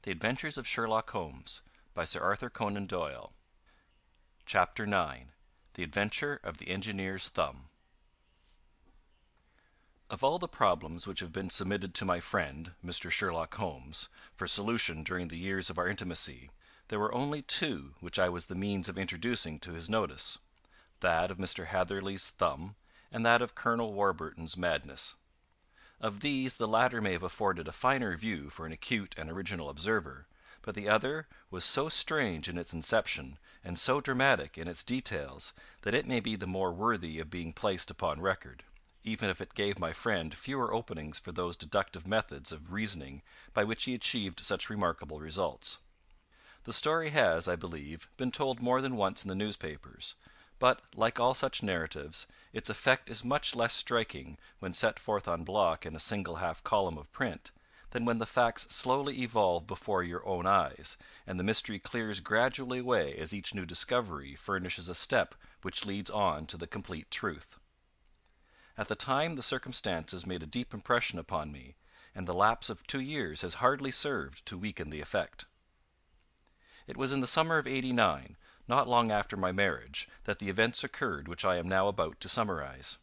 The Adventures of Sherlock Holmes by Sir Arthur Conan Doyle. Chapter 9. The Adventure of the Engineer's Thumb. Of all the problems which have been submitted to my friend, Mr. Sherlock Holmes, for solution during the years of our intimacy, there were only two which I was the means of introducing to his notice: that of Mr. Hatherley's thumb, and that of Colonel Warburton's madness. Of these the latter may have afforded a finer view for an acute and original observer, but the other was so strange in its inception, and so dramatic in its details, that it may be the more worthy of being placed upon record, even if it gave my friend fewer openings for those deductive methods of reasoning by which he achieved such remarkable results. The story has, I believe, been told more than once in the newspapers, but, like all such narratives, its effect is much less striking when set forth on block in a single half column of print, than when the facts slowly evolve before your own eyes, and the mystery clears gradually away as each new discovery furnishes a step which leads on to the complete truth. At the time the circumstances made a deep impression upon me, and the lapse of 2 years has hardly served to weaken the effect. It was in the summer of '89, not long after my marriage, that the events occurred which I am now about to summarize.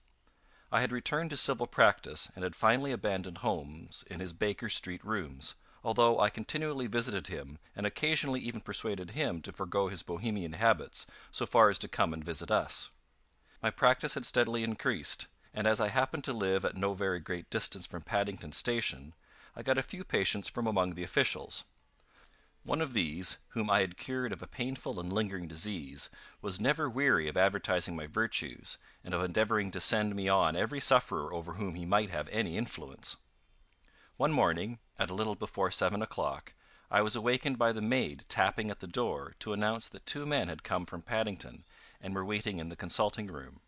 I had returned to civil practice, and had finally abandoned Holmes in his Baker Street rooms, although I continually visited him, and occasionally even persuaded him to forego his Bohemian habits so far as to come and visit us. My practice had steadily increased, and as I happened to live at no very great distance from Paddington Station, I got a few patients from among the officials. One of these, whom I had cured of a painful and lingering disease, was never weary of advertising my virtues, and of endeavouring to send me on every sufferer over whom he might have any influence. One morning, at a little before 7 o'clock, I was awakened by the maid tapping at the door to announce that 2 men had come from Paddington, and were waiting in the consulting room.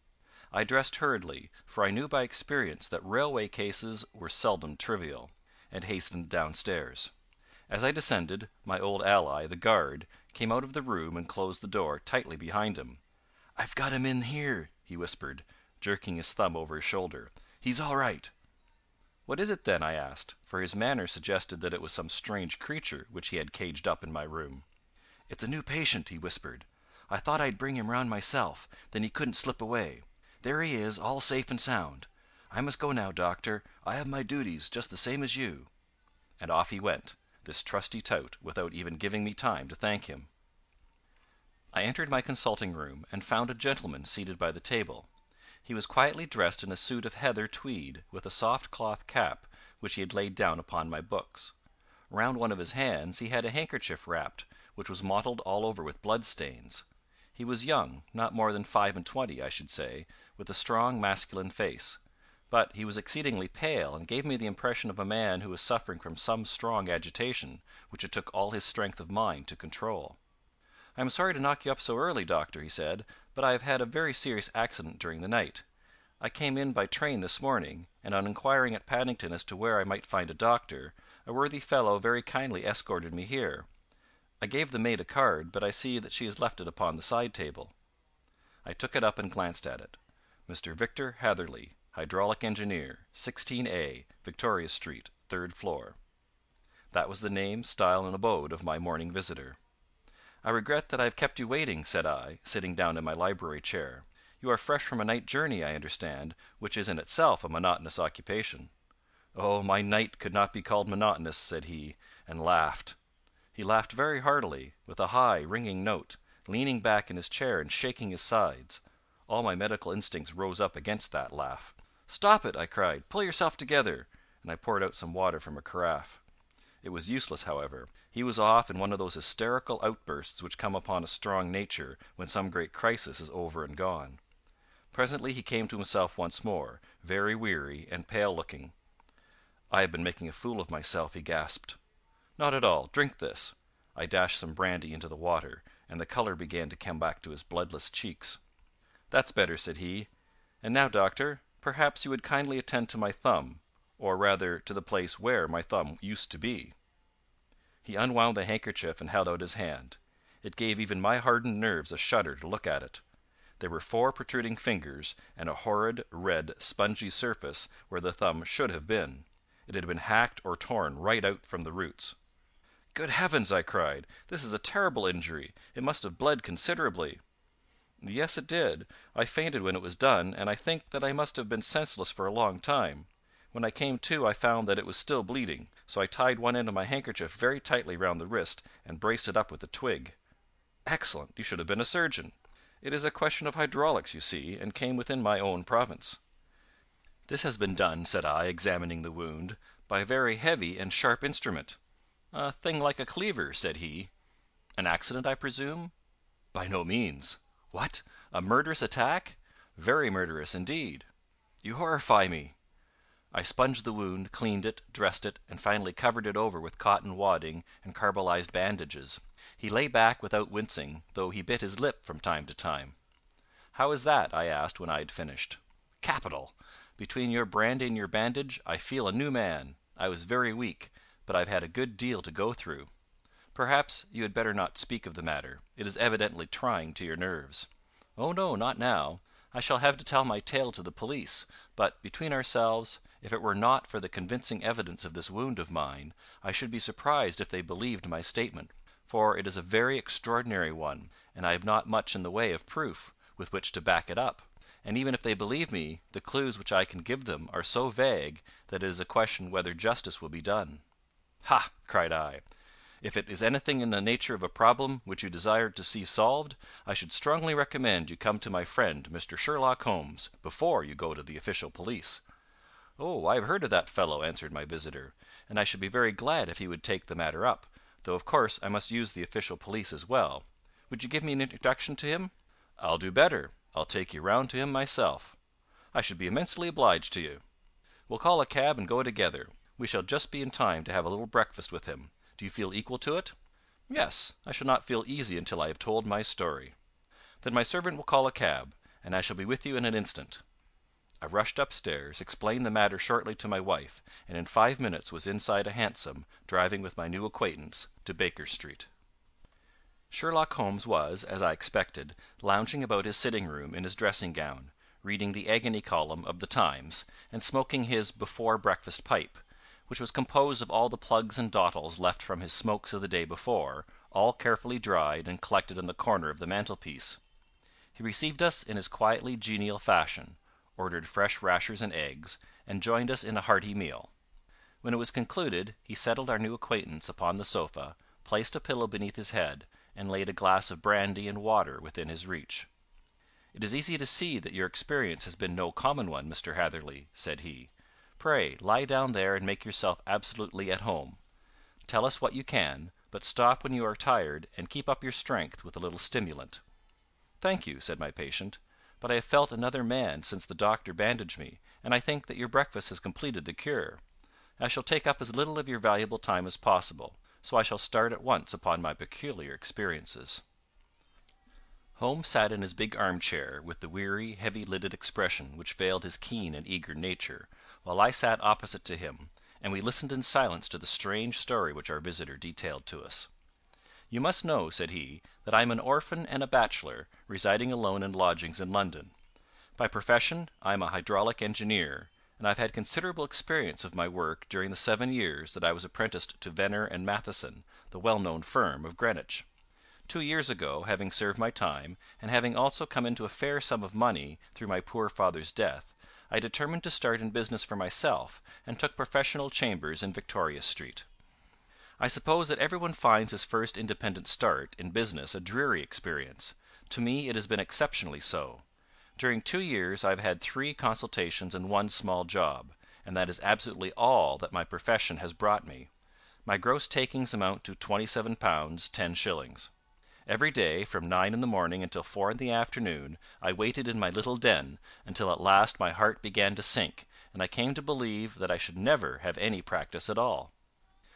I dressed hurriedly, for I knew by experience that railway cases were seldom trivial, and hastened downstairs. As I descended, my old ally, the guard, came out of the room and closed the door tightly behind him. "I've got him in here," he whispered, jerking his thumb over his shoulder. "He's all right." "What is it, then?" I asked, for his manner suggested that it was some strange creature which he had caged up in my room. "It's a new patient," he whispered. "I thought I'd bring him round myself, then he couldn't slip away. There he is, all safe and sound. I must go now, doctor. I have my duties, just the same as you." And off he went, this trusty tout, without even giving me time to thank him. I entered my consulting room, and found a gentleman seated by the table. He was quietly dressed in a suit of heather tweed, with a soft cloth cap, which he had laid down upon my books. Round one of his hands he had a handkerchief wrapped, which was mottled all over with blood-stains. He was young, not more than 25, I should say, with a strong masculine face. But he was exceedingly pale, and gave me the impression of a man who was suffering from some strong agitation, which it took all his strength of mind to control. "I am sorry to knock you up so early, doctor," he said, "but I have had a very serious accident during the night. I came in by train this morning, and on inquiring at Paddington as to where I might find a doctor, a worthy fellow very kindly escorted me here. I gave the maid a card, but I see that she has left it upon the side table." I took it up and glanced at it. "Mr. Victor Hatherley, Hydraulic Engineer, 16A, Victoria Street, 3rd floor." That was the name, style, and abode of my morning visitor. "I regret that I have kept you waiting," said I, sitting down in my library chair. "You are fresh from a night journey, I understand, which is in itself a monotonous occupation." "Oh, my night could not be called monotonous," said he, and laughed. He laughed very heartily, with a high, ringing note, leaning back in his chair and shaking his sides. All my medical instincts rose up against that laugh. "Stop it!" I cried. "Pull yourself together!" and I poured out some water from a carafe. It was useless, however. He was off in one of those hysterical outbursts which come upon a strong nature when some great crisis is over and gone. Presently he came to himself once more, very weary and pale-looking. "I have been making a fool of myself," he gasped. "Not at all. Drink this." I dashed some brandy into the water, and the colour began to come back to his bloodless cheeks. "That's better," said he. "And now, doctor, perhaps you would kindly attend to my thumb, or rather to the place where my thumb used to be." He unwound the handkerchief and held out his hand. It gave even my hardened nerves a shudder to look at it. There were 4 protruding fingers, and a horrid, red, spongy surface where the thumb should have been. It had been hacked or torn right out from the roots. "Good heavens!" I cried. "This is a terrible injury. It must have bled considerably." "Yes, it did. I fainted when it was done, and I think that I must have been senseless for a long time. When I came to I found that it was still bleeding, so I tied one end of my handkerchief very tightly round the wrist and braced it up with a twig." "Excellent! You should have been a surgeon. It is a question of hydraulics, you see, and came within my own province." "This has been done," said I, examining the wound, "by a very heavy and sharp instrument." "A thing like a cleaver," said he. "An accident, I presume?" "By no means." "What! A murderous attack?" "Very murderous indeed." "You horrify me." I sponged the wound, cleaned it, dressed it, and finally covered it over with cotton wadding and carbolized bandages. He lay back without wincing, though he bit his lip from time to time. "How is that?" I asked when I had finished. "Capital! Between your brandy and your bandage, I feel a new man. I was very weak, but I've had a good deal to go through. Perhaps you had better not speak of the matter. It is evidently trying to your nerves." "Oh no, not now. I shall have to tell my tale to the police, but, between ourselves, if it were not for the convincing evidence of this wound of mine, I should be surprised if they believed my statement, for it is a very extraordinary one, and I have not much in the way of proof with which to back it up. And even if they believe me, the clues which I can give them are so vague that it is a question whether justice will be done." "Ha!" cried I. "If it is anything in the nature of a problem which you desire to see solved, I should strongly recommend you come to my friend Mr. Sherlock Holmes before you go to the official police." "Oh, I have heard of that fellow," answered my visitor, "and I should be very glad if he would take the matter up, though of course I must use the official police as well. Would you give me an introduction to him?" "I'll do better. I'll take you round to him myself." "I should be immensely obliged to you." "We'll call a cab and go together. We shall just be in time to have a little breakfast with him. Do you feel equal to it?" "Yes. I shall not feel easy until I have told my story." "Then my servant will call a cab, and I shall be with you in an instant." I rushed upstairs, explained the matter shortly to my wife, and in 5 minutes was inside a hansom, driving with my new acquaintance to Baker Street. Sherlock Holmes was, as I expected, lounging about his sitting room in his dressing gown, reading the agony column of the Times, and smoking his before breakfast pipe, which was composed of all the plugs and dottles left from his smokes of the day before, all carefully dried and collected in the corner of the mantelpiece. He received us in his quietly genial fashion, ordered fresh rashers and eggs, and joined us in a hearty meal. When it was concluded, he settled our new acquaintance upon the sofa, placed a pillow beneath his head, and laid a glass of brandy and water within his reach. "It is easy to see that your experience has been no common one, Mr. Hatherley," said he. "Pray lie down there and make yourself absolutely at home. Tell us what you can, but stop when you are tired, and keep up your strength with a little stimulant." "Thank you," said my patient, "but I have felt another man since the doctor bandaged me, and I think that your breakfast has completed the cure. I shall take up as little of your valuable time as possible, so I shall start at once upon my peculiar experiences." Holmes sat in his big armchair with the weary, heavy-lidded expression which veiled his keen and eager nature, while I sat opposite to him, and we listened in silence to the strange story which our visitor detailed to us. "You must know," said he, "that I am an orphan and a bachelor, residing alone in lodgings in London. By profession I am a hydraulic engineer, and I have had considerable experience of my work during the 7 years that I was apprenticed to Venner and Matheson, the well-known firm of Greenwich. 2 years ago, having served my time, and having also come into a fair sum of money through my poor father's death, I determined to start in business for myself, and took professional chambers in Victoria Street. I suppose that everyone finds his first independent start in business a dreary experience. To me it has been exceptionally so. During 2 years I have had 3 consultations and 1 small job, and that is absolutely all that my profession has brought me. My gross takings amount to £27 10 shillings. Every day, from 9 in the morning until 4 in the afternoon, I waited in my little den, until at last my heart began to sink, and I came to believe that I should never have any practice at all.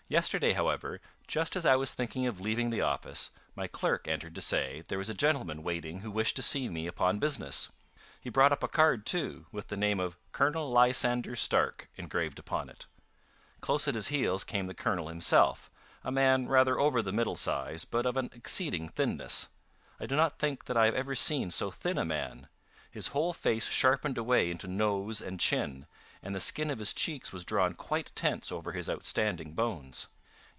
Yesterday, however, just as I was thinking of leaving the office, my clerk entered to say there was a gentleman waiting who wished to see me upon business. He brought up a card, too, with the name of Colonel Lysander Stark engraved upon it. Close at his heels came the colonel himself, a man rather over the middle size, but of an exceeding thinness. I do not think that I have ever seen so thin a man. His whole face sharpened away into nose and chin, and the skin of his cheeks was drawn quite tense over his outstanding bones.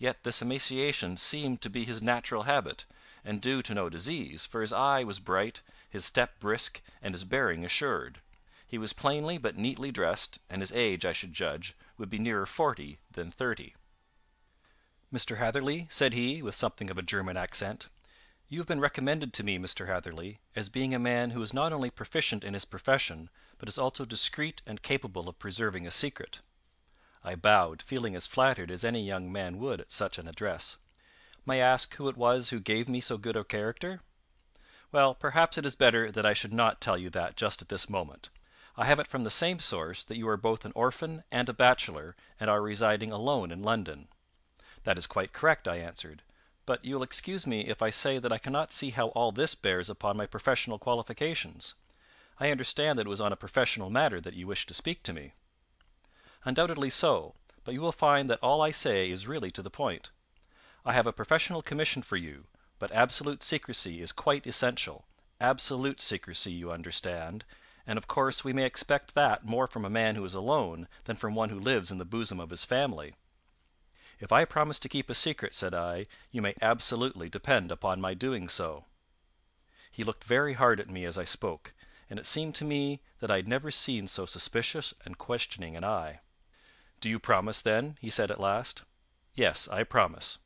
Yet this emaciation seemed to be his natural habit, and due to no disease, for his eye was bright, his step brisk, and his bearing assured. He was plainly but neatly dressed, and his age, I should judge, would be nearer 40 than 30. "Mr. Hatherley," said he, with something of a German accent, "you have been recommended to me, Mr. Hatherley, as being a man who is not only proficient in his profession, but is also discreet and capable of preserving a secret." I bowed, feeling as flattered as any young man would at such an address. "May I ask who it was who gave me so good a character?" "Well, perhaps it is better that I should not tell you that just at this moment. I have it from the same source that you are both an orphan and a bachelor, and are residing alone in London." "That is quite correct," I answered. "But you will excuse me if I say that I cannot see how all this bears upon my professional qualifications. I understand that it was on a professional matter that you wished to speak to me." "Undoubtedly so, but you will find that all I say is really to the point. I have a professional commission for you, but absolute secrecy is quite essential absolute secrecy, you understand, and of course we may expect that more from a man who is alone than from one who lives in the bosom of his family." "If I promise to keep a secret," said I, "you may absolutely depend upon my doing so." He looked very hard at me as I spoke, and it seemed to me that I had never seen so suspicious and questioning an eye. "Do you promise, then?" he said at last. "Yes, I promise."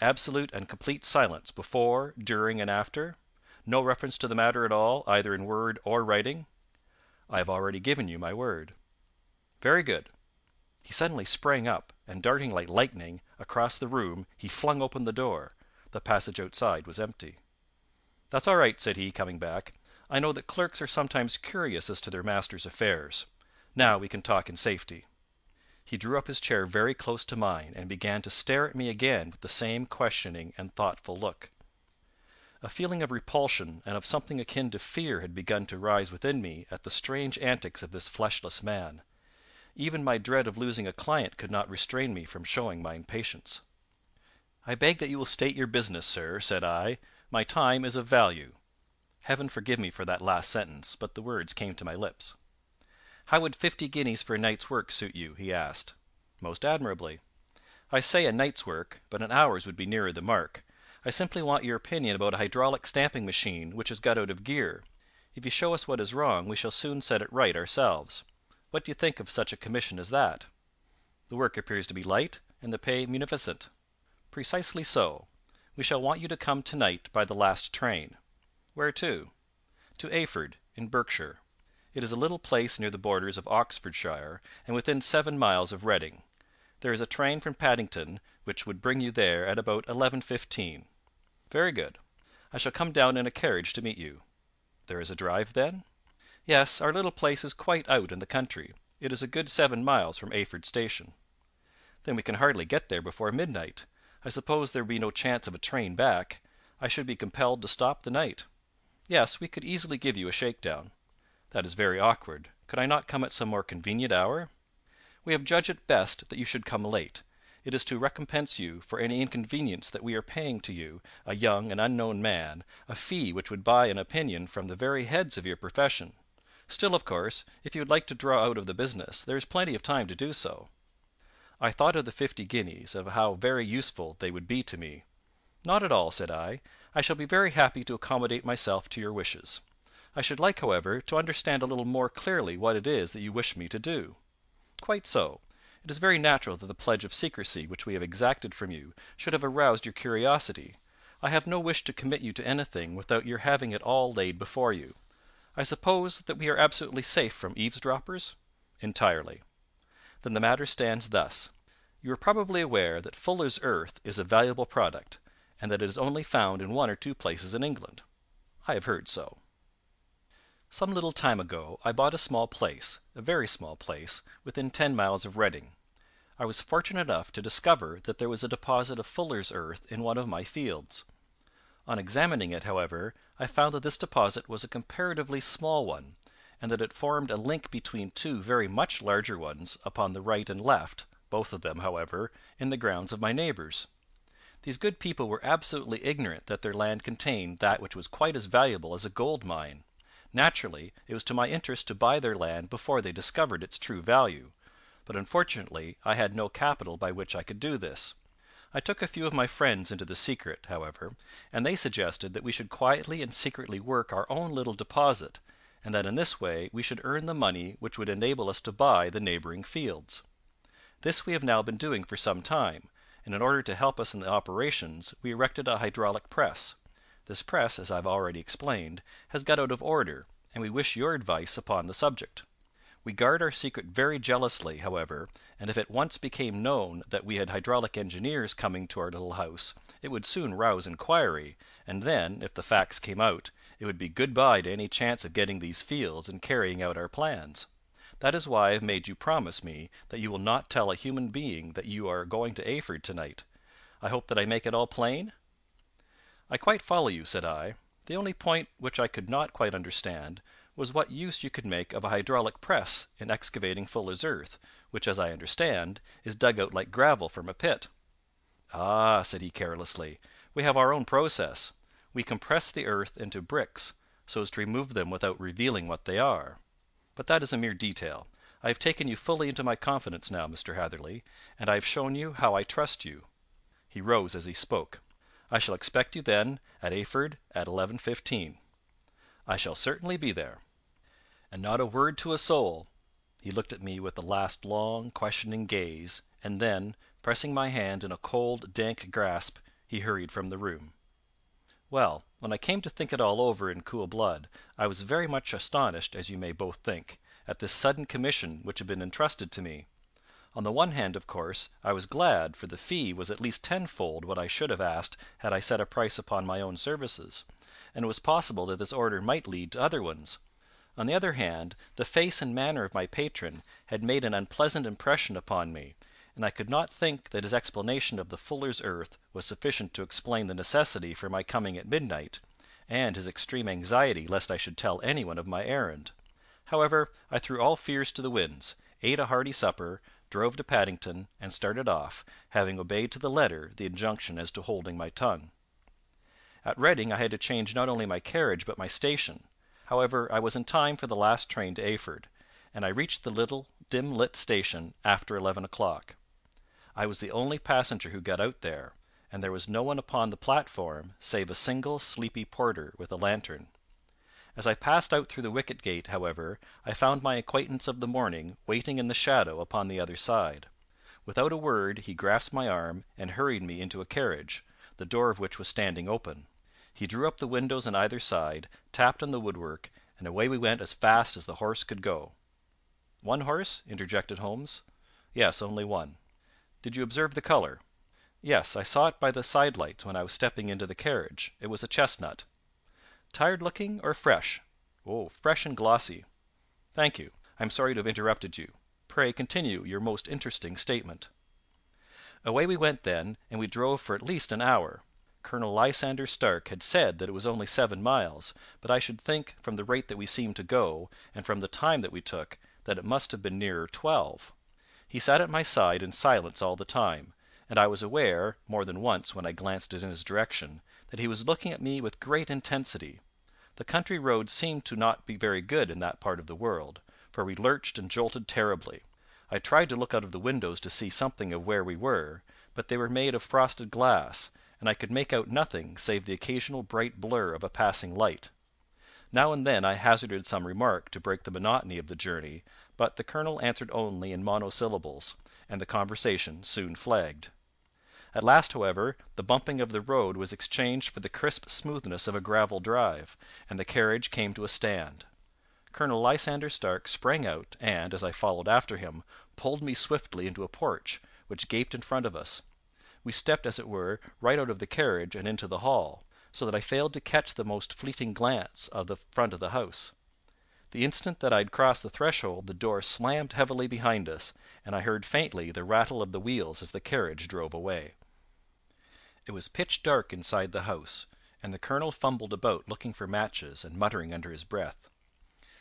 "Absolute and complete silence before, during, and after? No reference to the matter at all, either in word or writing?" "I have already given you my word." "Very good." He suddenly sprang up, and darting like lightning across the room, he flung open the door. The passage outside was empty. "That's all right," said he, coming back. "I know that clerks are sometimes curious as to their masters' affairs. Now we can talk in safety." He drew up his chair very close to mine, and began to stare at me again with the same questioning and thoughtful look. A feeling of repulsion and of something akin to fear had begun to rise within me at the strange antics of this fleshless man. Even my dread of losing a client could not restrain me from showing my impatience. "I beg that you will state your business, sir," said I. "My time is of value." Heaven forgive me for that last sentence, but the words came to my lips. "How would 50 guineas for a night's work suit you?" he asked. "Most admirably." "I say a night's work, but an hour's would be nearer the mark. I simply want your opinion about a hydraulic stamping machine which has got out of gear. If you show us what is wrong, we shall soon set it right ourselves. What do you think of such a commission as that?" "The work appears to be light, and the pay munificent." "Precisely so. We shall want you to come to-night by the last train." "Where to?" "To Ayford, in Berkshire. It is a little place near the borders of Oxfordshire, and within 7 miles of Reading. There is a train from Paddington which would bring you there at about 11:15. "Very good. I shall come down in a carriage to meet you." "There is a drive, then?" "Yes, our little place is quite out in the country. It is a good 7 miles from Ayford station." "Then we can hardly get there before midnight. I suppose there will be no chance of a train back. I should be compelled to stop the night." "Yes, we could easily give you a shakedown." "That is very awkward. Could I not come at some more convenient hour?" "We have judged it best that you should come late. It is to recompense you for any inconvenience that we are paying to you, a young and unknown man, a fee which would buy an opinion from the very heads of your profession. Still, of course, if you would like to draw out of the business, there is plenty of time to do so." I thought of the 50 guineas, and of how very useful they would be to me. "Not at all," said I. "I shall be very happy to accommodate myself to your wishes. I should like, however, to understand a little more clearly what it is that you wish me to do." "Quite so. It is very natural that the pledge of secrecy which we have exacted from you should have aroused your curiosity. I have no wish to commit you to anything without your having it all laid before you. I suppose that we are absolutely safe from eavesdroppers?" "Entirely." "Then the matter stands thus. You are probably aware that fuller's earth is a valuable product, and that it is only found in 1 or 2 places in England?" "I have heard so." "Some little time ago I bought a small place, a very small place, within 10 miles of Reading. I was fortunate enough to discover that there was a deposit of fuller's earth in one of my fields. On examining it, however, I found that this deposit was a comparatively small one, and that it formed a link between 2 very much larger ones upon the right and left, both of them, however, in the grounds of my neighbours. These good people were absolutely ignorant that their land contained that which was quite as valuable as a gold mine. Naturally, it was to my interest to buy their land before they discovered its true value, but unfortunately I had no capital by which I could do this. I took a few of my friends into the secret, however, and they suggested that we should quietly and secretly work our own little deposit, and that in this way we should earn the money which would enable us to buy the neighbouring fields. This we have now been doing for some time, and in order to help us in the operations we erected a hydraulic press. This press, as I have already explained, has got out of order, and we wish your advice upon the subject. We guard our secret very jealously, however, and if it once became known that we had hydraulic engineers coming to our little house, it would soon rouse inquiry, and then, if the facts came out, it would be good bye to any chance of getting these fields and carrying out our plans. That is why I have made you promise me that you will not tell a human being that you are going to Eyford tonight. I hope that I make it all plain?" "I quite follow you," said I. "The only point which I could not quite understand was what use you could make of a hydraulic press in excavating fuller's earth, which, as I understand, is dug out like gravel from a pit." "Ah," said he carelessly, "we have our own process. We compress the earth into bricks, so as to remove them without revealing what they are. But that is a mere detail. I have taken you fully into my confidence now, Mr. Hatherley, and I have shown you how I trust you." He rose as he spoke. "I shall expect you, then, at Eyford at 11:15." "I shall certainly be there." "And not a word to a soul." He looked at me with a last long, questioning gaze, and then, pressing my hand in a cold, dank grasp, he hurried from the room. Well, when I came to think it all over in cool blood, I was very much astonished, as you may both think, at this sudden commission which had been entrusted to me. On the one hand, of course, I was glad, for the fee was at least tenfold what I should have asked had I set a price upon my own services, and it was possible that this order might lead to other ones. On the other hand, the face and manner of my patron had made an unpleasant impression upon me, and I could not think that his explanation of the fuller's earth was sufficient to explain the necessity for my coming at midnight, and his extreme anxiety lest I should tell anyone of my errand. However, I threw all fears to the winds, ate a hearty supper, drove to Paddington, and started off, having obeyed to the letter the injunction as to holding my tongue. At Reading I had to change not only my carriage but my station. However, I was in time for the last train to Eyford, and I reached the little, dim-lit station after 11 o'clock. I was the only passenger who got out there, and there was no one upon the platform save a single sleepy porter with a lantern. As I passed out through the wicket gate, however, I found my acquaintance of the morning waiting in the shadow upon the other side. Without a word he grasped my arm and hurried me into a carriage, the door of which was standing open. He drew up the windows on either side, tapped on the woodwork, and away we went as fast as the horse could go. "One horse?" interjected Holmes. "Yes, only one." "Did you observe the colour?" "Yes, I saw it by the side lights when I was stepping into the carriage. It was a chestnut." "Tired looking or fresh?" "Oh, fresh and glossy." "Thank you. I am sorry to have interrupted you. Pray continue your most interesting statement." Away we went then, and we drove for at least an hour. Colonel Lysander Stark had said that it was only 7 miles, but I should think, from the rate that we seemed to go, and from the time that we took, that it must have been nearer 12. He sat at my side in silence all the time, and I was aware, more than once when I glanced in his direction, that he was looking at me with great intensity. The country roads seemed to not be very good in that part of the world, for we lurched and jolted terribly. I tried to look out of the windows to see something of where we were, but they were made of frosted glass, and I could make out nothing save the occasional bright blur of a passing light. Now and then I hazarded some remark to break the monotony of the journey, but the colonel answered only in monosyllables, and the conversation soon flagged. At last, however, the bumping of the road was exchanged for the crisp smoothness of a gravel drive, and the carriage came to a stand. Colonel Lysander Stark sprang out, and, as I followed after him, pulled me swiftly into a porch, which gaped in front of us. We stepped, as it were, right out of the carriage and into the hall, so that I failed to catch the most fleeting glance of the front of the house. The instant that I had crossed the threshold the door slammed heavily behind us, and I heard faintly the rattle of the wheels as the carriage drove away. It was pitch dark inside the house, and the colonel fumbled about looking for matches and muttering under his breath.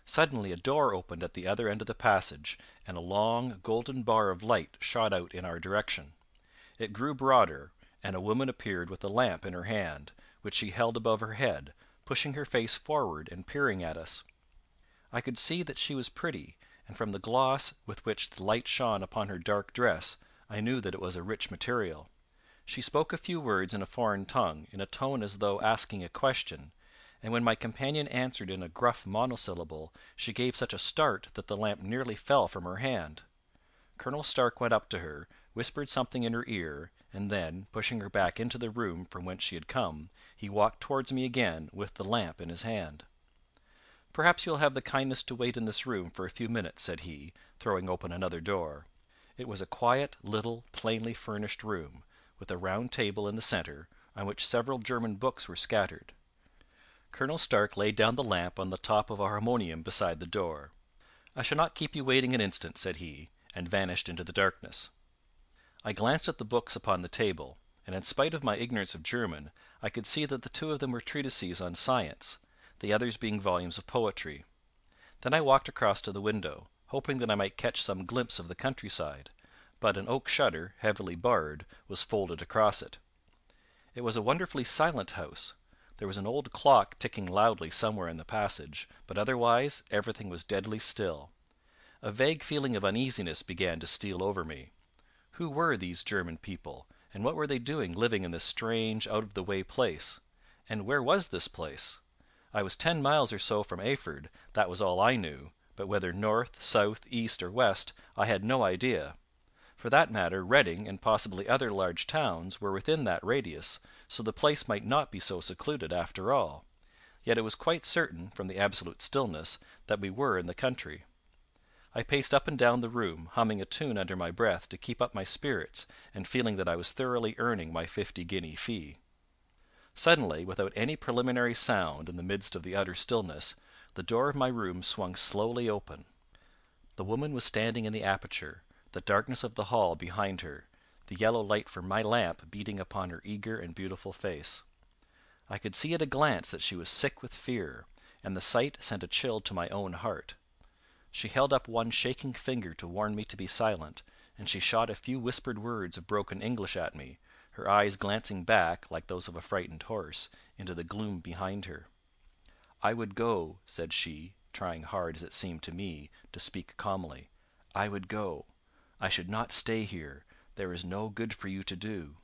Suddenly a door opened at the other end of the passage, and a long, golden bar of light shot out in our direction. It grew broader, and a woman appeared with a lamp in her hand, which she held above her head, pushing her face forward and peering at us. I could see that she was pretty, and from the gloss with which the light shone upon her dark dress, I knew that it was a rich material. She spoke a few words in a foreign tongue, in a tone as though asking a question, and when my companion answered in a gruff monosyllable, she gave such a start that the lamp nearly fell from her hand. Colonel Stark went up to her, whispered something in her ear, and then, pushing her back into the room from whence she had come, he walked towards me again with the lamp in his hand. "Perhaps you will have the kindness to wait in this room for a few minutes," said he, throwing open another door. It was a quiet, little, plainly furnished room, with a round table in the centre, on which several German books were scattered. Colonel Stark laid down the lamp on the top of a harmonium beside the door. "I shall not keep you waiting an instant," said he, and vanished into the darkness. I glanced at the books upon the table, and in spite of my ignorance of German, I could see that the two of them were treatises on science, the others being volumes of poetry. Then I walked across to the window, hoping that I might catch some glimpse of the countryside, but an oak shutter, heavily barred, was folded across it. It was a wonderfully silent house. There was an old clock ticking loudly somewhere in the passage, but otherwise everything was deadly still. A vague feeling of uneasiness began to steal over me. Who were these German people, and what were they doing living in this strange, out-of-the-way place? And where was this place? I was 10 miles or so from Eyford, that was all I knew, but whether north, south, east, or west, I had no idea. For that matter, Reading and possibly other large towns were within that radius, so the place might not be so secluded after all. Yet it was quite certain, from the absolute stillness, that we were in the country. I paced up and down the room, humming a tune under my breath to keep up my spirits, and feeling that I was thoroughly earning my 50-guinea fee. Suddenly, without any preliminary sound in the midst of the utter stillness, the door of my room swung slowly open. The woman was standing in the aperture, the darkness of the hall behind her, the yellow light from my lamp beating upon her eager and beautiful face. I could see at a glance that she was sick with fear, and the sight sent a chill to my own heart. She held up one shaking finger to warn me to be silent, and she shot a few whispered words of broken English at me, her eyes glancing back, like those of a frightened horse, into the gloom behind her. "I would go," said she, trying hard, as it seemed to me, to speak calmly. "I would go. I should not stay here. There is no good for you to do."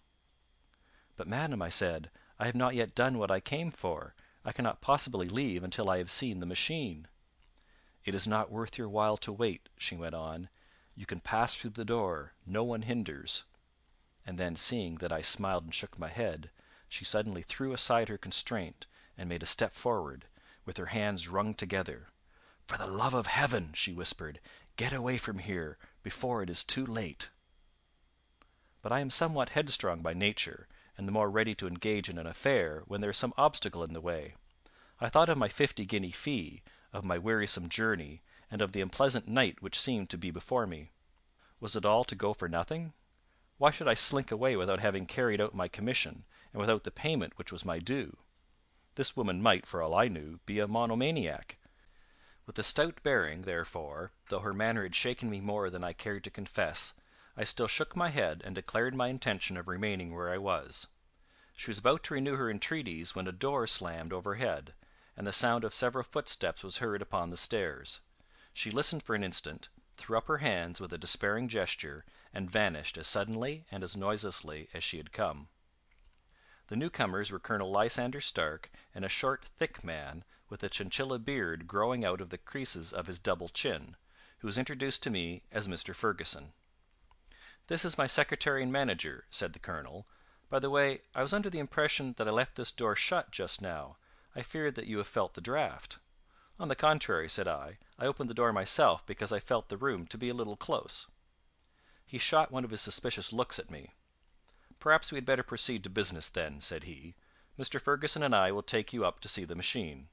"But, madam," I said, "I have not yet done what I came for. I cannot possibly leave until I have seen the machine." "It is not worth your while to wait," she went on. "You can pass through the door. No one hinders." And then, seeing that I smiled and shook my head, she suddenly threw aside her constraint, and made a step forward, with her hands wrung together. "For the love of heaven," she whispered, "get away from here, before it is too late." But I am somewhat headstrong by nature, and the more ready to engage in an affair when there is some obstacle in the way. I thought of my 50-guinea fee, of my wearisome journey, and of the unpleasant night which seemed to be before me. Was it all to go for nothing? Why should I slink away without having carried out my commission, and without the payment which was my due? This woman might, for all I knew, be a monomaniac. With a stout bearing, therefore, though her manner had shaken me more than I cared to confess, I still shook my head and declared my intention of remaining where I was. She was about to renew her entreaties when a door slammed overhead, and the sound of several footsteps was heard upon the stairs. She listened for an instant, threw up her hands with a despairing gesture, and vanished as suddenly and as noiselessly as she had come. The newcomers were Colonel Lysander Stark and a short, thick man, with a chinchilla beard growing out of the creases of his double chin, who was introduced to me as Mr. Fergusson. "This is my secretary and manager," said the colonel. "By the way, I was under the impression that I left this door shut just now. I feared that you have felt the draught." "On the contrary," said I opened the door myself because I felt the room to be a little close." He shot one of his suspicious looks at me. "Perhaps we had better proceed to business then," said he. "Mr. Fergusson and I will take you up to see the machine."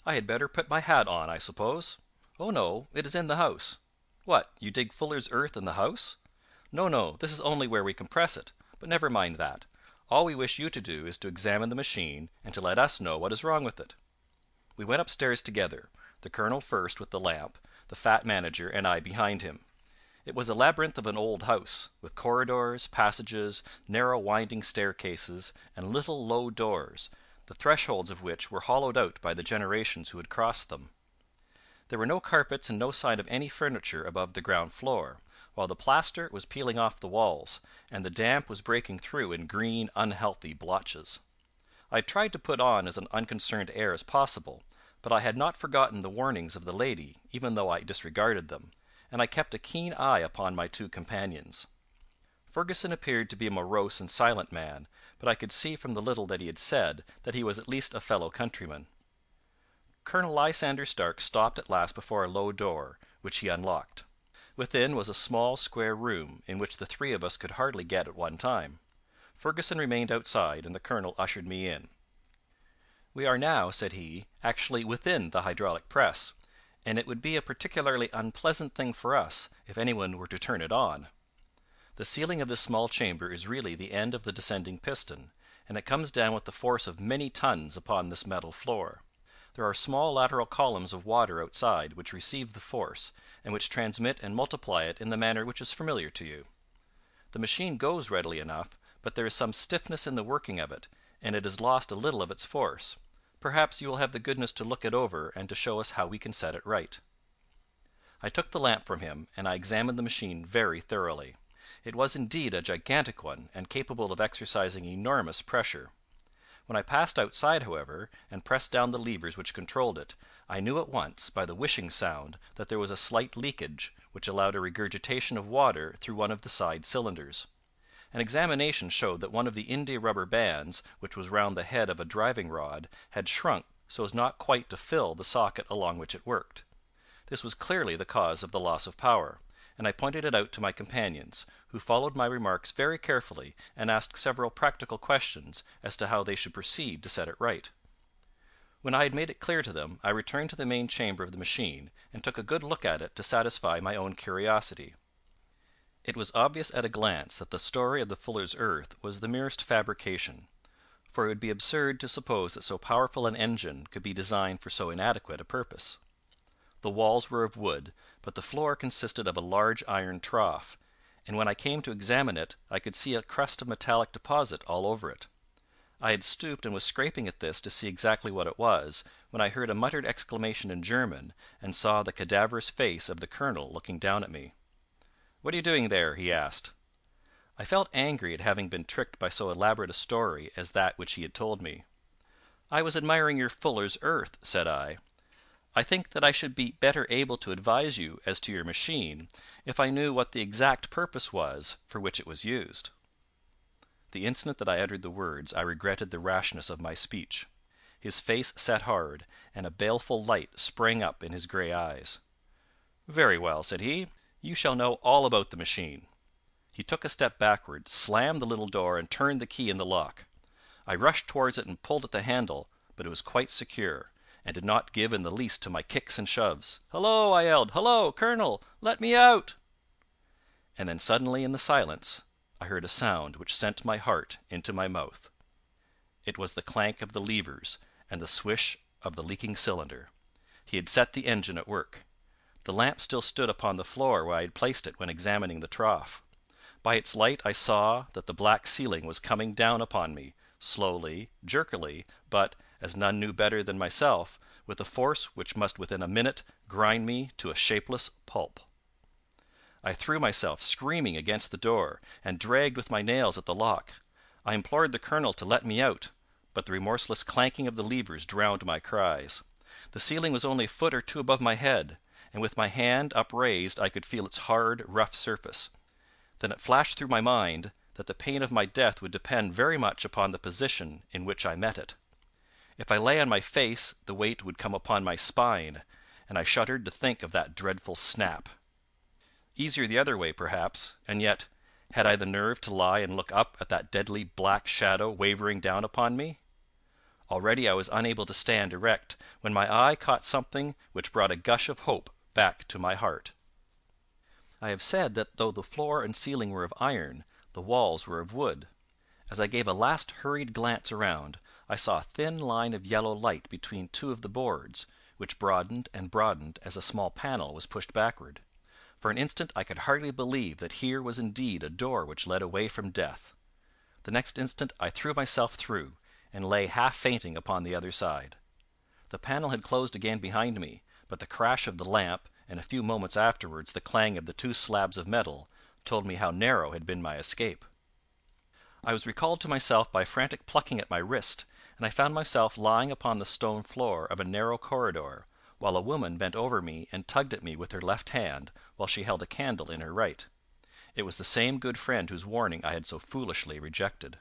"I had better put my hat on, I suppose?" "Oh, no, it is in the house." "What, you dig fuller's earth in the house?" "No, no, this is only where we compress it. But never mind that. All we wish you to do is to examine the machine, and to let us know what is wrong with it." We went upstairs together, the colonel first with the lamp, the fat manager and I behind him. It was a labyrinth of an old house, with corridors, passages, narrow winding staircases, and little low doors, the thresholds of which were hollowed out by the generations who had crossed them. There were no carpets and no sign of any furniture above the ground floor, while the plaster was peeling off the walls, and the damp was breaking through in green, unhealthy blotches. I tried to put on as an unconcerned air as possible, but I had not forgotten the warnings of the lady, even though I disregarded them, and I kept a keen eye upon my two companions. Fergusson appeared to be a morose and silent man, but I could see from the little that he had said that he was at least a fellow countryman. Colonel Lysander Stark stopped at last before a low door, which he unlocked. Within was a small square room, in which the three of us could hardly get at one time. Fergusson remained outside, and the colonel ushered me in. "We are now," said he, "actually within the hydraulic press, and it would be a particularly unpleasant thing for us if anyone were to turn it on. The ceiling of this small chamber is really the end of the descending piston, and it comes down with the force of many tons upon this metal floor. There are small lateral columns of water outside which receive the force, and which transmit and multiply it in the manner which is familiar to you. The machine goes readily enough, but there is some stiffness in the working of it, and it has lost a little of its force. Perhaps you will have the goodness to look it over and to show us how we can set it right." I took the lamp from him, and I examined the machine very thoroughly. It was indeed a gigantic one, and capable of exercising enormous pressure. When I passed outside, however, and pressed down the levers which controlled it, I knew at once, by the whishing sound, that there was a slight leakage, which allowed a regurgitation of water through one of the side cylinders. An examination showed that one of the india rubber bands, which was round the head of a driving rod, had shrunk so as not quite to fill the socket along which it worked. This was clearly the cause of the loss of power, and I pointed it out to my companions, who followed my remarks very carefully and asked several practical questions as to how they should proceed to set it right. When I had made it clear to them, I returned to the main chamber of the machine, and took a good look at it to satisfy my own curiosity. It was obvious at a glance that the story of the fuller's earth was the merest fabrication, for it would be absurd to suppose that so powerful an engine could be designed for so inadequate a purpose. The walls were of wood, but the floor consisted of a large iron trough, and when I came to examine it I could see a crust of metallic deposit all over it. I had stooped and was scraping at this to see exactly what it was, when I heard a muttered exclamation in German, and saw the cadaverous face of the colonel looking down at me. "What are you doing there?" he asked. I felt angry at having been tricked by so elaborate a story as that which he had told me. "I was admiring your fuller's earth," said I. "I think that I should be better able to advise you as to your machine if I knew what the exact purpose was for which it was used." The instant that I uttered the words I regretted the rashness of my speech. His face set hard, and a baleful light sprang up in his grey eyes. "Very well," said he, "you shall know all about the machine." He took a step backward, slammed the little door, and turned the key in the lock. I rushed towards it and pulled at the handle, but it was quite secure, and did not give in the least to my kicks and shoves. "Hullo!" I yelled. "Hullo, Colonel! Let me out!" And then suddenly in the silence I heard a sound which sent my heart into my mouth. It was the clank of the levers and the swish of the leaking cylinder. He had set the engine at work. The lamp still stood upon the floor where I had placed it when examining the trough. By its light I saw that the black ceiling was coming down upon me, slowly, jerkily, but, as none knew better than myself, with a force which must within a minute grind me to a shapeless pulp. I threw myself screaming against the door, and dragged with my nails at the lock. I implored the colonel to let me out, but the remorseless clanking of the levers drowned my cries. The ceiling was only a foot or two above my head, and with my hand upraised I could feel its hard, rough surface. Then it flashed through my mind that the pain of my death would depend very much upon the position in which I met it. If I lay on my face, the weight would come upon my spine, and I shuddered to think of that dreadful snap. Easier the other way, perhaps, and yet, had I the nerve to lie and look up at that deadly black shadow wavering down upon me? Already I was unable to stand erect, when my eye caught something which brought a gush of hope back to my heart. I have said that though the floor and ceiling were of iron, the walls were of wood. As I gave a last hurried glance around, I saw a thin line of yellow light between two of the boards, which broadened and broadened as a small panel was pushed backward. For an instant I could hardly believe that here was indeed a door which led away from death. The next instant I threw myself through, and lay half fainting upon the other side. The panel had closed again behind me, but the crash of the lamp and a few moments afterwards the clang of the two slabs of metal, told me how narrow had been my escape. I was recalled to myself by a frantic plucking at my wrist, and I found myself lying upon the stone floor of a narrow corridor, while a woman bent over me and tugged at me with her left hand, while she held a candle in her right. It was the same good friend whose warning I had so foolishly rejected.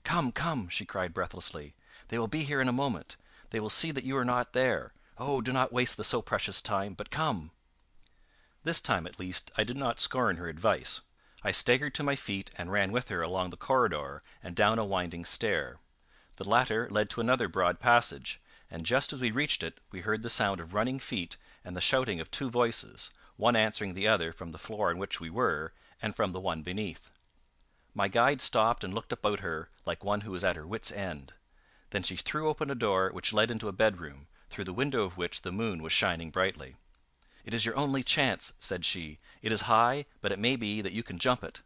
"Come, come!" she cried breathlessly. "They will be here in a moment. They will see that you are not there. Oh, do not waste the so precious time, but come!" This time, at least, I did not scorn her advice. I staggered to my feet and ran with her along the corridor and down a winding stair. The latter led to another broad passage, and just as we reached it we heard the sound of running feet and the shouting of two voices, one answering the other from the floor on which we were, and from the one beneath. My guide stopped and looked about her like one who was at her wits' end. Then she threw open a door which led into a bedroom, through the window of which the moon was shining brightly. "It is your only chance," said she. "It is high, but it may be that you can jump it."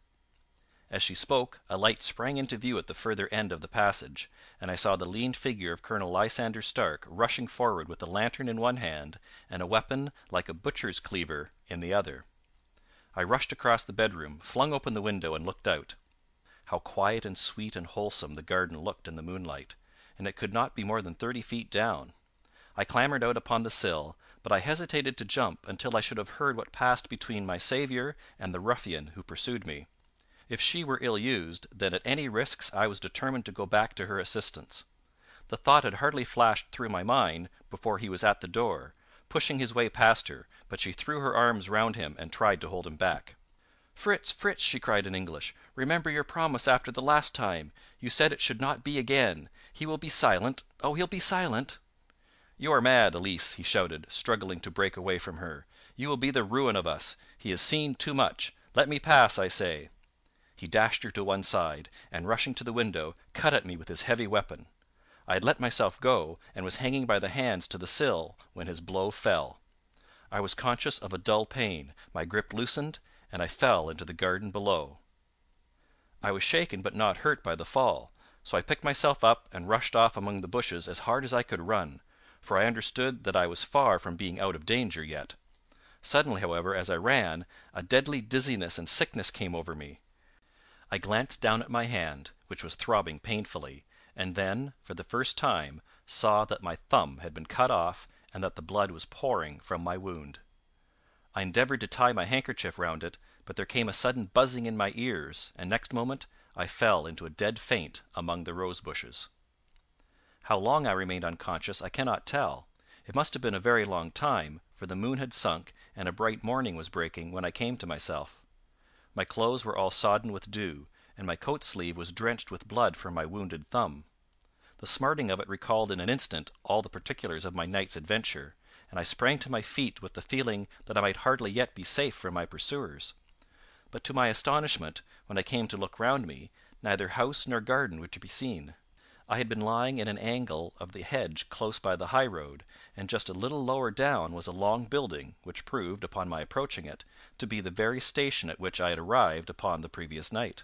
As she spoke, a light sprang into view at the further end of the passage, and I saw the lean figure of Colonel Lysander Stark rushing forward with a lantern in one hand and a weapon like a butcher's cleaver in the other. I rushed across the bedroom, flung open the window, and looked out. How quiet and sweet and wholesome the garden looked in the moonlight, and it could not be more than 30 feet down. I clambered out upon the sill, but I hesitated to jump until I should have heard what passed between my saviour and the ruffian who pursued me. If she were ill used, then at any risks I was determined to go back to her assistance. The thought had hardly flashed through my mind before he was at the door, pushing his way past her, but she threw her arms round him and tried to hold him back. "Fritz, Fritz!" she cried in English. "Remember your promise after the last time. You said it should not be again. He will be silent. Oh, he'll be silent!" "You are mad, Elise," he shouted, struggling to break away from her. "You will be the ruin of us. He has seen too much. Let me pass, I say." He dashed her to one side, and rushing to the window, cut at me with his heavy weapon. I had let myself go, and was hanging by the hands to the sill, when his blow fell. I was conscious of a dull pain, my grip loosened, and I fell into the garden below. I was shaken but not hurt by the fall, so I picked myself up and rushed off among the bushes as hard as I could run, for I understood that I was far from being out of danger yet. Suddenly, however, as I ran, a deadly dizziness and sickness came over me. I glanced down at my hand, which was throbbing painfully, and then, for the first time, saw that my thumb had been cut off and that the blood was pouring from my wound. I endeavoured to tie my handkerchief round it, but there came a sudden buzzing in my ears, and next moment I fell into a dead faint among the rose bushes. How long I remained unconscious I cannot tell. It must have been a very long time, for the moon had sunk and a bright morning was breaking when I came to myself. My clothes were all sodden with dew, and my coat sleeve was drenched with blood from my wounded thumb. The smarting of it recalled in an instant all the particulars of my night's adventure, and I sprang to my feet with the feeling that I might hardly yet be safe from my pursuers. But to my astonishment, when I came to look round me, neither house nor garden were to be seen. I had been lying in an angle of the hedge close by the high road, and just a little lower down was a long building, which proved, upon my approaching it, to be the very station at which I had arrived upon the previous night.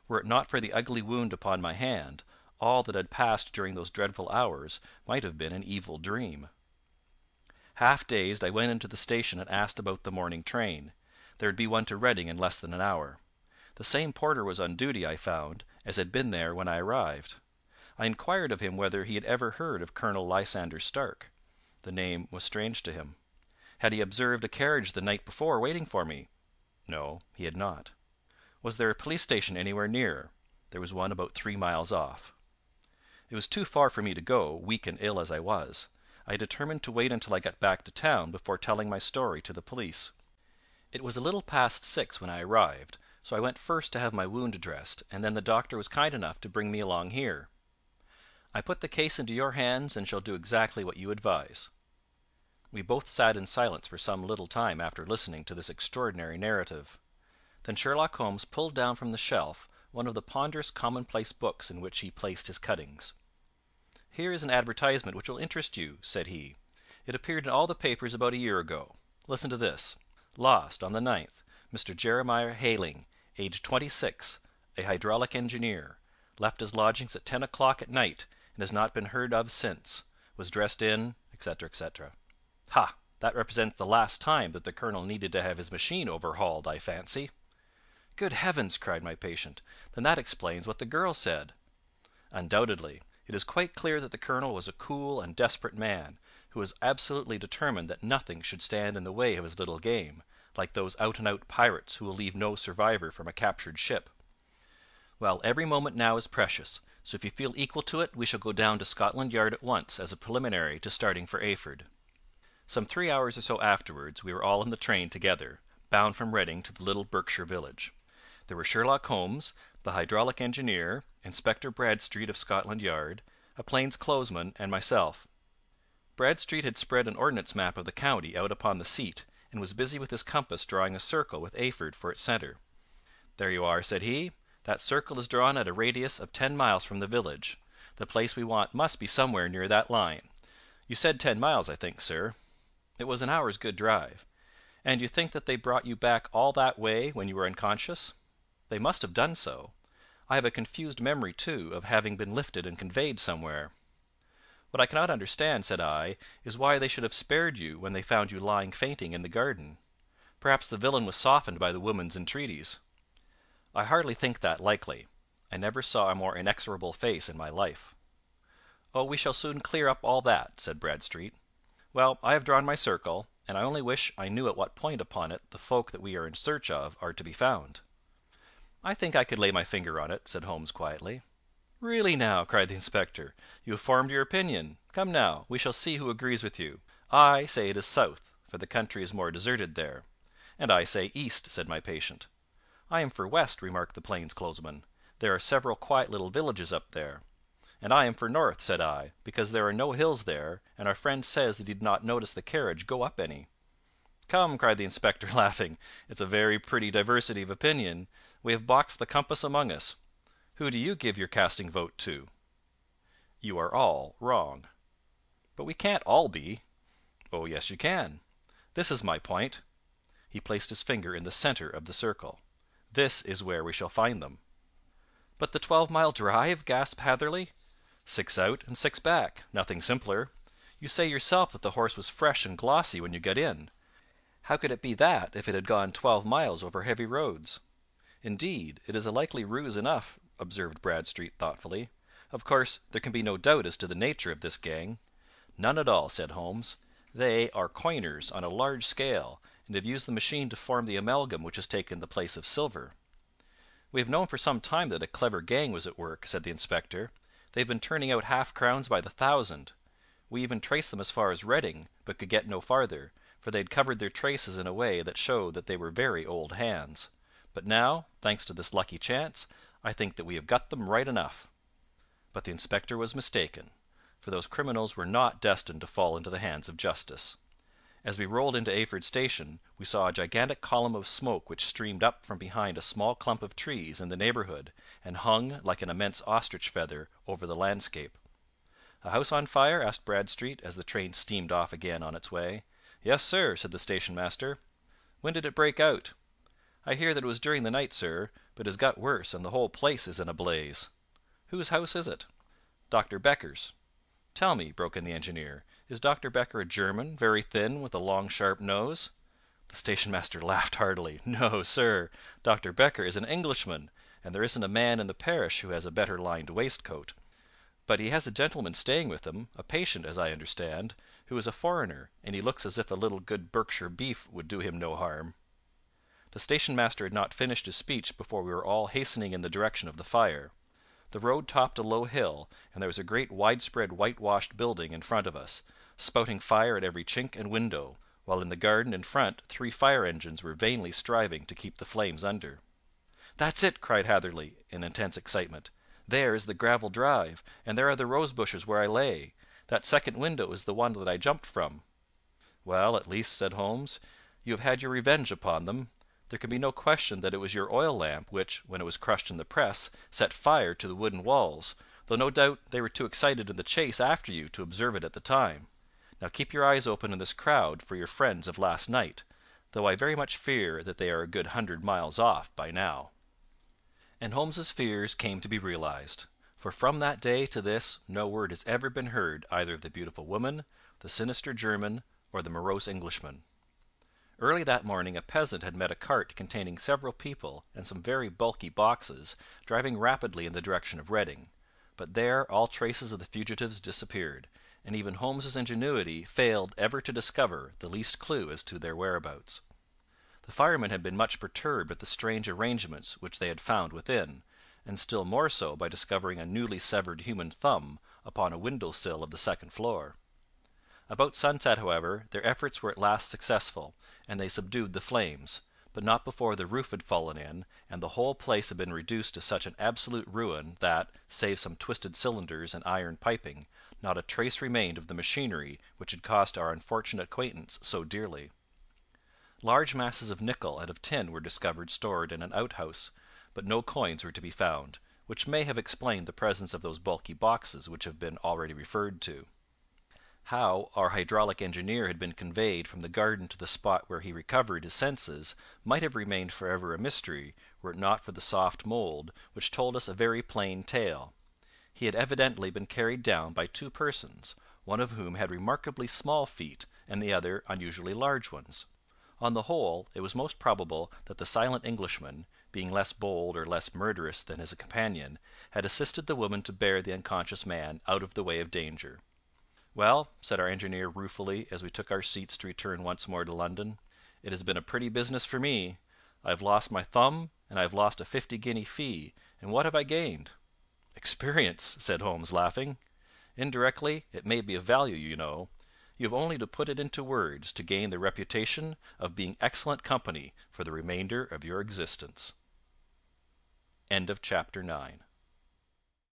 Were it not for the ugly wound upon my hand, all that had passed during those dreadful hours might have been an evil dream. Half dazed, I went into the station and asked about the morning train. There would be one to Reading in less than an hour. The same porter was on duty, I found, as had been there when I arrived. I inquired of him whether he had ever heard of Colonel Lysander Stark. The name was strange to him. Had he observed a carriage the night before waiting for me? No, he had not. Was there a police station anywhere near? There was one about 3 miles off. It was too far for me to go, weak and ill as I was. I determined to wait until I got back to town before telling my story to the police. It was a little past 6 when I arrived, so I went first to have my wound dressed, and then the doctor was kind enough to bring me along here. I put the case into your hands, and shall do exactly what you advise." We both sat in silence for some little time after listening to this extraordinary narrative. Then Sherlock Holmes pulled down from the shelf one of the ponderous commonplace books in which he placed his cuttings. "Here is an advertisement which will interest you," said he. "It appeared in all the papers about a year ago. Listen to this. 'Lost on the 9th. Mr. Jeremiah Hayling, aged 26, a hydraulic engineer. Left his lodgings at 10 o'clock at night, and has not been heard of since. Was dressed in,' etc., etc. Ha! That represents the last time that the colonel needed to have his machine overhauled, I fancy." "Good heavens!" cried my patient. "Then that explains what the girl said." "Undoubtedly. It is quite clear that the colonel was a cool and desperate man, who was absolutely determined that nothing should stand in the way of his little game, like those out-and-out pirates who will leave no survivor from a captured ship. Well, every moment now is precious, so if you feel equal to it we shall go down to Scotland Yard at once as a preliminary to starting for Eyford." Some 3 hours or so afterwards we were all in the train together, bound from Reading to the little Berkshire village. There were Sherlock Holmes, the hydraulic engineer, Inspector Bradstreet of Scotland Yard, a plainclothesman, and myself. Bradstreet had spread an ordnance map of the county out upon the seat, and was busy with his compass drawing a circle with Eyford for its centre. "There you are," said he. "That circle is drawn at a radius of 10 miles from the village. The place we want must be somewhere near that line. You said 10 miles, I think, sir?" "It was an hour's good drive." "And you think that they brought you back all that way when you were unconscious?" "They must have done so. I have a confused memory, too, of having been lifted and conveyed somewhere." "What I cannot understand," said I, "is why they should have spared you when they found you lying fainting in the garden. Perhaps the villain was softened by the woman's entreaties." "I hardly think that likely. I never saw a more inexorable face in my life." "Oh, we shall soon clear up all that," said Bradstreet. "Well, I have drawn my circle, and I only wish I knew at what point upon it the folk that we are in search of are to be found." "I think I could lay my finger on it," said Holmes quietly. "Really now," cried the inspector, "you have formed your opinion. Come now, we shall see who agrees with you. I say it is south, for the country is more deserted there." "And I say east," said my patient. "I am for west," remarked the plainclothesman. "There are several quiet little villages up there." "And I am for north," said I, "because there are no hills there, and our friend says that he did not notice the carriage go up any." "Come," cried the inspector, laughing, "it's a very pretty diversity of opinion. We have boxed the compass among us. Who do you give your casting vote to?" "You are all wrong." "But we can't all be." "Oh, yes, you can. This is my point." He placed his finger in the centre of the circle. "This is where we shall find them." "But the 12-mile drive?" gasped Hatherley. 6 out and 6 back. Nothing simpler. You say yourself that the horse was fresh and glossy when you got in. How could it be that if it had gone 12 miles over heavy roads?" "Indeed, it is a likely ruse enough," observed Bradstreet thoughtfully. "Of course, there can be no doubt as to the nature of this gang." "None at all," said Holmes. "They are coiners on a large scale, and have used the machine to form the amalgam which has taken the place of silver." "We have known for some time that a clever gang was at work," said the inspector. "They have been turning out half-crowns by the thousand. We even traced them as far as Reading, but could get no farther, for they had covered their traces in a way that showed that they were very old hands. But now, thanks to this lucky chance, I think that we have got them right enough." But the inspector was mistaken, for those criminals were not destined to fall into the hands of justice. As we rolled into Eyford Station, we saw a gigantic column of smoke which streamed up from behind a small clump of trees in the neighbourhood, and hung, like an immense ostrich feather, over the landscape. "A house on fire?" asked Bradstreet, as the train steamed off again on its way. "Yes, sir," said the station master. "When did it break out?" "I hear that it was during the night, sir, but it has got worse, and the whole place is in a blaze." "Whose house is it?" "Dr. Becker's." "Tell me," broke in the engineer, "is Dr. Becker a German, very thin, with a long sharp nose?" The station master laughed heartily. "No, sir. Dr. Becker is an Englishman, and there isn't a man in the parish who has a better lined waistcoat. But he has a gentleman staying with him, a patient, as I understand, who is a foreigner, and he looks as if a little good Berkshire beef would do him no harm." The station master had not finished his speech before we were all hastening in the direction of the fire. The road topped a low hill, and there was a great widespread whitewashed building in front of us, spouting fire at every chink and window, while in the garden in front 3 fire engines were vainly striving to keep the flames under. "That's it!" cried Hatherley, in intense excitement. "There is the gravel drive, and there are the rose bushes where I lay. That second window is the one that I jumped from." "Well, at least," said Holmes, "you have had your revenge upon them. There can be no question that it was your oil lamp which, when it was crushed in the press, set fire to the wooden walls, though no doubt they were too excited in the chase after you to observe it at the time. Now keep your eyes open in this crowd for your friends of last night, though I very much fear that they are a good 100 miles off by now." And Holmes's fears came to be realized, for from that day to this no word has ever been heard either of the beautiful woman, the sinister German, or the morose Englishman. Early that morning a peasant had met a cart containing several people and some very bulky boxes driving rapidly in the direction of Reading, but there all traces of the fugitives disappeared, and even Holmes's ingenuity failed ever to discover the least clue as to their whereabouts. The firemen had been much perturbed at the strange arrangements which they had found within, and still more so by discovering a newly severed human thumb upon a window sill of the second floor. About sunset, however, their efforts were at last successful, and they subdued the flames, but not before the roof had fallen in, and the whole place had been reduced to such an absolute ruin that, save some twisted cylinders and iron piping, not a trace remained of the machinery which had cost our unfortunate acquaintance so dearly. Large masses of nickel and of tin were discovered stored in an outhouse, but no coins were to be found, which may have explained the presence of those bulky boxes which have been already referred to. How our hydraulic engineer had been conveyed from the garden to the spot where he recovered his senses might have remained forever a mystery were it not for the soft mould, which told us a very plain tale. He had evidently been carried down by two persons, one of whom had remarkably small feet and the other unusually large ones. On the whole, it was most probable that the silent Englishman, being less bold or less murderous than his companion, had assisted the woman to bear the unconscious man out of the way of danger. "Well," said our engineer ruefully, as we took our seats to return once more to London, "it has been a pretty business for me. I have lost my thumb, and I have lost a 50-guinea fee, and what have I gained?" "Experience," said Holmes, laughing. "Indirectly, it may be of value, you know. You have only to put it into words to gain the reputation of being excellent company for the remainder of your existence." End of chapter 9.